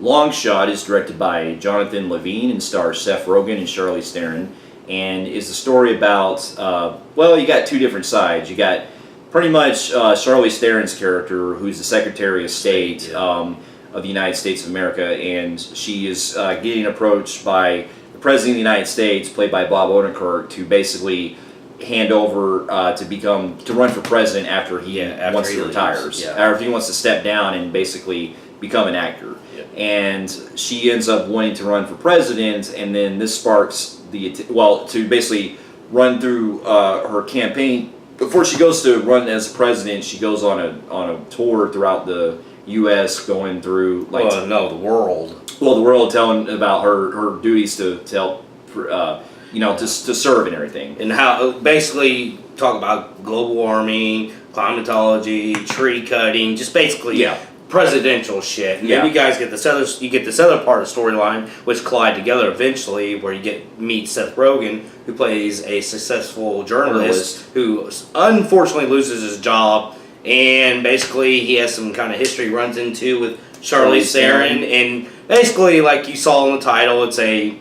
Long Shot is directed by Jonathan Levine and stars Seth Rogen and Charlize Theron, and is the story about, you got two different sides. You got pretty much Charlize Theron's character, who's the Secretary of State of the United States of America, and she is getting approached by the President of the United States, played by Bob Odenkirk, to basically hand over to run for president after he retires, or if he wants to step down and basically become an actor. And she ends up wanting to run for president, and then this sparks to basically run through her campaign. Before she goes to run as president, she goes on a tour throughout the U.S., going through the world. Well, the world, telling about her duties to help, to serve and everything, and how basically talk about global warming, climatology, tree cutting, just basically presidential shit. And then you guys get this other part of the storyline, which collide together eventually, where you meet Seth Rogen, who plays a successful journalist who unfortunately loses his job, and basically he has some kind of history runs into with Charlize Theron, and basically, like you saw in the title, it's a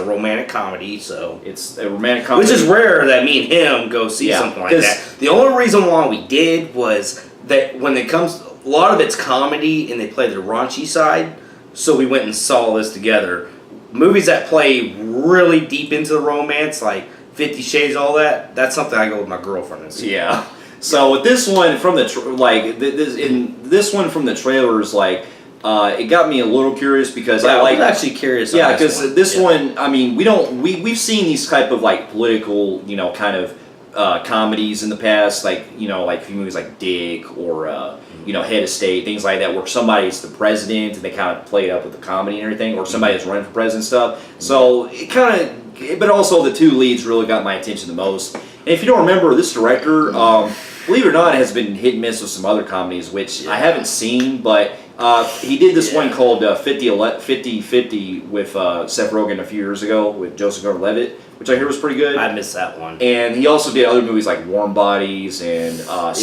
romantic comedy. So it's a romantic comedy, which is rare that me and him go see something like that. The only reason why we did was that when it comes, a lot of it's comedy and they play the raunchy side, so we went and saw this together. Movies that play really deep into the romance, like 50 Shades, all that, that's something I go with my girlfriend and see. Yeah. So with this one from the this one from the trailers, it got me a little curious because I was actually curious. Yeah, because this one, I mean, we've seen these type of political, kind of comedies in the past, like movies like Dick or Head of State, things like that, where somebody's the president and they kind of play it up with the comedy and everything, or somebody's running for president and stuff. So it kind of, but also the two leads really got my attention the most. And if you don't remember, this director, believe it or not, has been hit and miss with some other comedies, which I haven't seen, but he did this one called 50-50 with Seth Rogen a few years ago with Joseph Gordon-Levitt, which I hear was pretty good. I missed that one. And he also did other movies like Warm Bodies and Snatch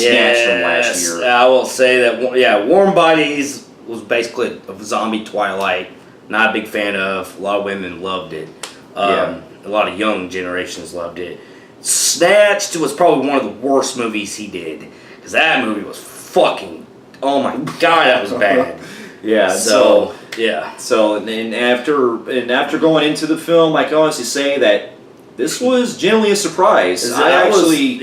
from last year. I will say that, Warm Bodies was basically a zombie Twilight. Not a big fan of. A lot of women loved it. A lot of young generations loved it. Snatched was probably one of the worst movies he did, because that movie was fucking, oh my god, that was bad. So after going into the film, I can honestly say that this was generally a surprise. Probably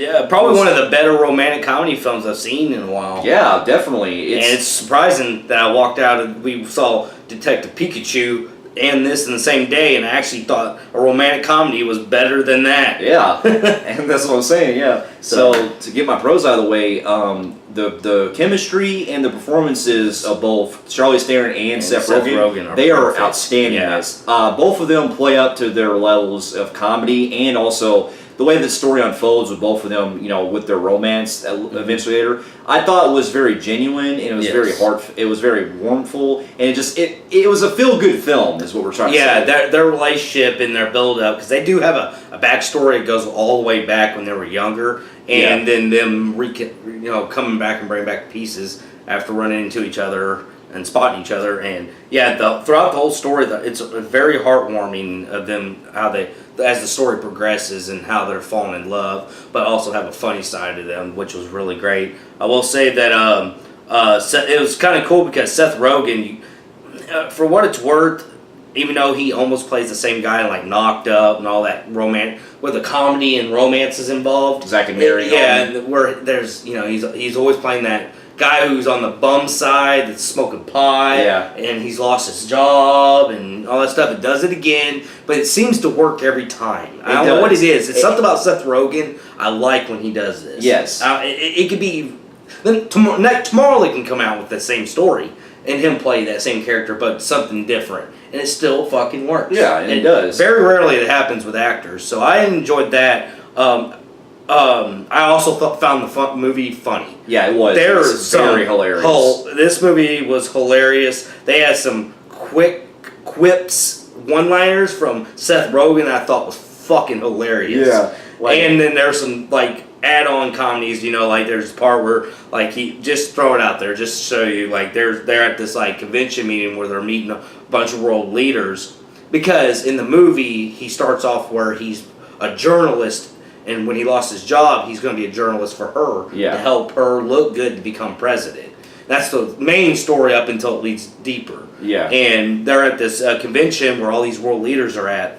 one of the better romantic comedy films I've seen in a while. Yeah, definitely. And it's surprising that I walked out and we saw Detective Pikachu and this in the same day, and I actually thought a romantic comedy was better than that. Yeah, and that's what I'm saying, yeah. So to get my pros out of the way, the chemistry and the performances of both Charlize Theron and Seth Rogen, they are outstanding in this. Both of them play up to their levels of comedy, and also the way the story unfolds with both of them, with their romance eventually later, I thought it was very genuine, and it was very it was very warmful, and it was a feel-good film, is what we're trying to say. Yeah, their relationship and their build-up, because they do have a backstory that goes all the way back when they were younger, and then them coming back and bringing back pieces after running into each other and spotting each other, and throughout the whole story, it's very heartwarming of them, how they, as the story progresses, and how they're falling in love, but also have a funny side to them, which was really great. I will say that it was kind of cool because Seth Rogen, for what it's worth, even though he almost plays the same guy in like Knocked Up and all that romance, where the comedy and romance is involved. Zack and Mary. Where there's he's always playing that guy who's on the bum side that's smoking pot, and he's lost his job and all that stuff. It does it again, but it seems to work every time. I don't know what it is. It's something about Seth Rogen I like when he does this. Yes. It could be... Then tomorrow they can come out with the same story and him play that same character, but something different. And it still fucking works. Yeah, and it does. Very rarely it happens with actors, so I enjoyed that. I also found the movie funny. Yeah, it was. There's very hilarious. This movie was hilarious. They had some quick quips, one-liners from Seth Rogen that I thought was fucking hilarious. Yeah. And then there's some add-on comedies, like there's a part where like he just throw it out there just to show you like they're at this like convention meeting where they're meeting a bunch of world leaders, because in the movie he starts off where he's a journalist, and when he lost his job he's going to be a journalist for her to help her look good to become president. That's the main story up until it leads deeper. And they're at this convention where all these world leaders are at,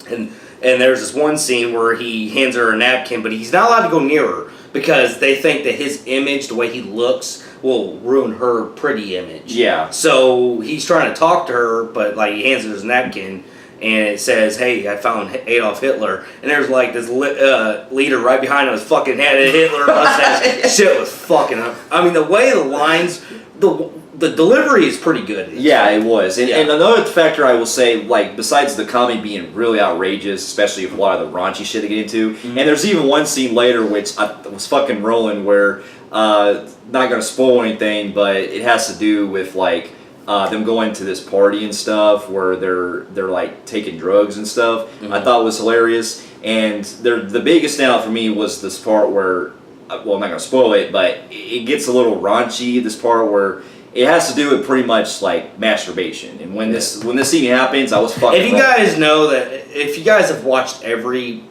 and there's this one scene where he hands her a napkin, but he's not allowed to go near her because they think that his image, the way he looks, will ruin her pretty image. So he's trying to talk to her, but like he hands her his napkin, and it says, "Hey, I found Adolf Hitler," and there's like this leader right behind him, fucking had a Hitler mustache. Shit was fucking up. I mean, the way the lines, the delivery is pretty good. Yeah, it was. And another factor I will say, like, besides the comedy being really outrageous, especially with a lot of the raunchy shit they get into, and there's even one scene later which I was fucking rolling where, not gonna spoil anything, but it has to do with, like, them going to this party and stuff where they're like taking drugs and stuff. I thought it was hilarious. And the biggest standout for me was this part where, well, I'm not gonna spoil it, but it gets a little raunchy. This part where it has to do with pretty much like masturbation. And when this scene happens, I was fucking. If you guys know that, if you guys have watched every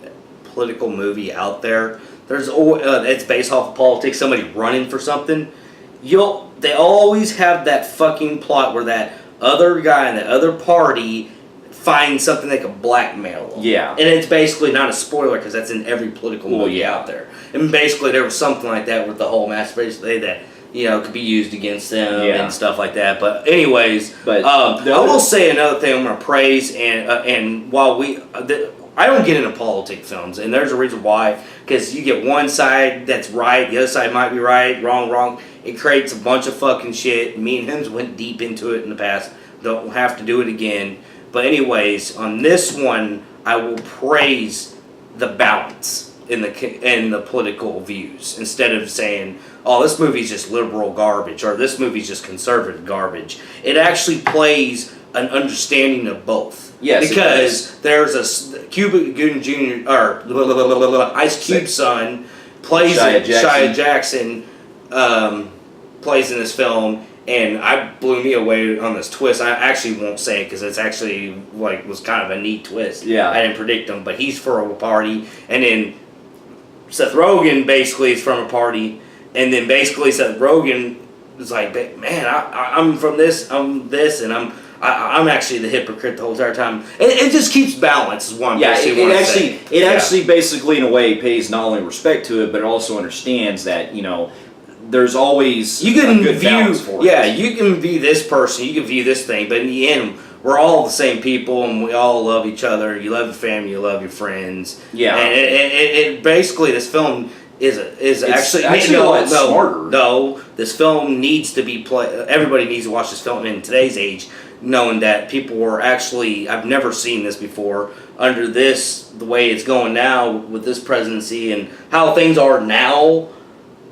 political movie out there, there's it's based off of politics. Somebody running for something. They always have that fucking plot where that other guy in the other party finds something they can blackmail them. And it's basically not a spoiler because that's in every political movie out there. And basically there was something like that with the whole masturbation thing that could be used against them and stuff like that. But anyways, I will say another thing I'm going to praise, and while I don't get into politic films, and there's a reason why, because you get one side that's right, the other side might be right, wrong. It creates a bunch of fucking shit. Me and him went deep into it in the past. Don't have to do it again. But anyways, on this one, I will praise the balance in the political views, instead of saying, "Oh, this movie's just liberal garbage," or "This movie's just conservative garbage." It actually plays an understanding of both. Because there's a Cuba Gooding Jr. or Ice Cube's son plays Shia Jackson plays in this film, and blew me away on this twist. I actually won't say it because it's actually was kind of a neat twist. I didn't predict him, but he's from a party, and then Seth Rogen basically is from a party, and then basically Seth Rogen is like, "Man, I'm from this, I'm this, and I'm actually the hypocrite the whole entire time." It just keeps balance. Is one. It actually basically in a way pays not only respect to it, but it also understands that there's always a good balance for it. You can view this person, you can view this thing, but in the end, we're all the same people, and we all love each other. You love your family, you love your friends. And it basically, this film is actually a lot smarter. No, this film needs to be played. Everybody needs to watch this film in today's age, knowing that people were actually, I've never seen this before, under the way it's going now with this presidency and how things are now,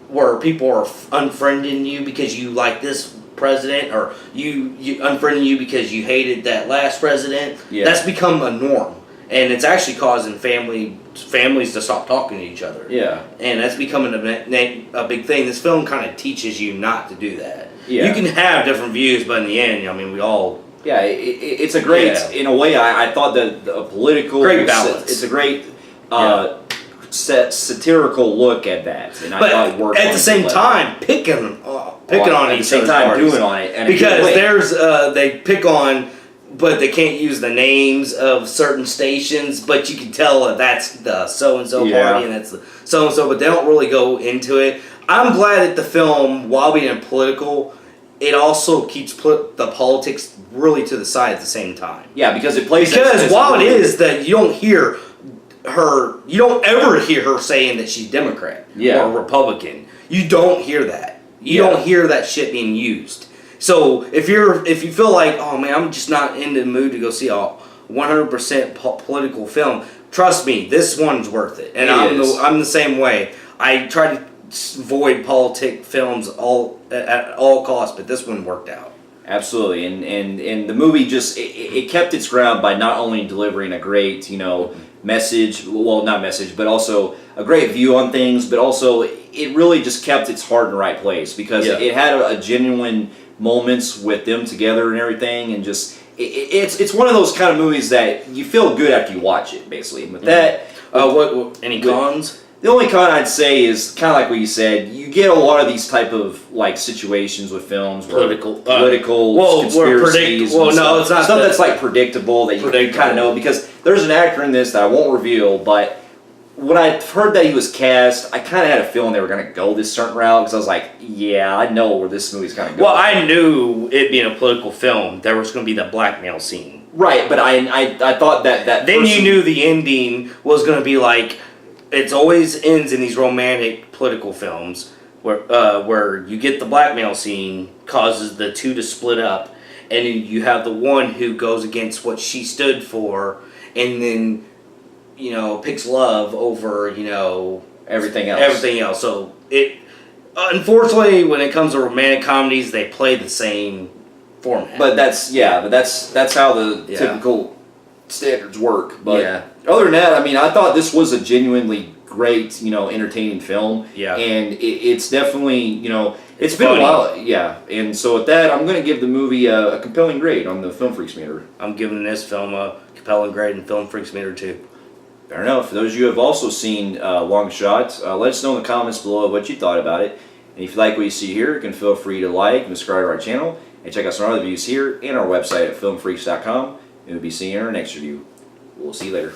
where people are unfriending you because you like this president, or you unfriending you because you hated that last president. That's become a norm, and it's actually causing families to stop talking to each other. And that's becoming a big thing. This film kind of teaches you not to do that. You can have different views, but in the end, I mean, we all. It's a great, in a way, I thought that a political. Great balance. It's a great satirical look at that. And I thought it worked at the same time, picking on each other. At the same time, doing on it. Because they pick on, but they can't use the names of certain stations, but you can tell that that's the so-and-so party and that's the so-and-so, but they don't really go into it. I'm glad that the film, while being political, it also keeps the politics really to the side at the same time. Because it plays. Because while it is that you don't ever hear her saying that she's Democrat or Republican. You don't hear that. You don't hear that shit being used. So if you feel like, oh man, I'm just not in the mood to go see a 100% political film, trust me, this one's worth it. And I'm the same way. I try to avoid politic films at all costs, but this one worked out. Absolutely, and the movie just it kept its ground by not only delivering a great message. Well, not message, but also a great view on things. But also, it really just kept its heart in the right place because it had a genuine moments with them together and everything, and just it's one of those kind of movies that you feel good after you watch it. Basically, and with that, what any cons? The only con I'd say is kind of like what you said. You get a lot of these type of like situations with films, political conspiracies. Well, no, it's not stuff that's like predictable that you kind of know, because there's an actor in this that I won't reveal, but when I heard that he was cast, I kind of had a feeling they were going to go this certain route, because I was like, yeah, I know where this movie's going to go. Well, I knew it being a political film, there was going to be the blackmail scene. Right, but I thought that then you knew the ending was going to be like. It always ends in these romantic political films where you get the blackmail scene causes the two to split up, and you have the one who goes against what she stood for, and then picks love over everything else. Everything else. So it unfortunately, when it comes to romantic comedies, they play the same format. But that's how the typical standards work. But other than that, I mean, I thought this was a genuinely great, entertaining film. Yeah. And it's definitely, it's been funny. a while. Yeah. And so with that, I'm going to give the movie a compelling grade on the Film Freaks meter. I'm giving this film a compelling grade in Film Freaks meter too. Fair enough. For those of you who have also seen Long Shot, let us know in the comments below what you thought about it. And if you like what you see here, you can feel free to like and subscribe to our channel, and check out some other reviews here and our website at filmfreaks.com. And we'll be seeing you in our next review. We'll see you later.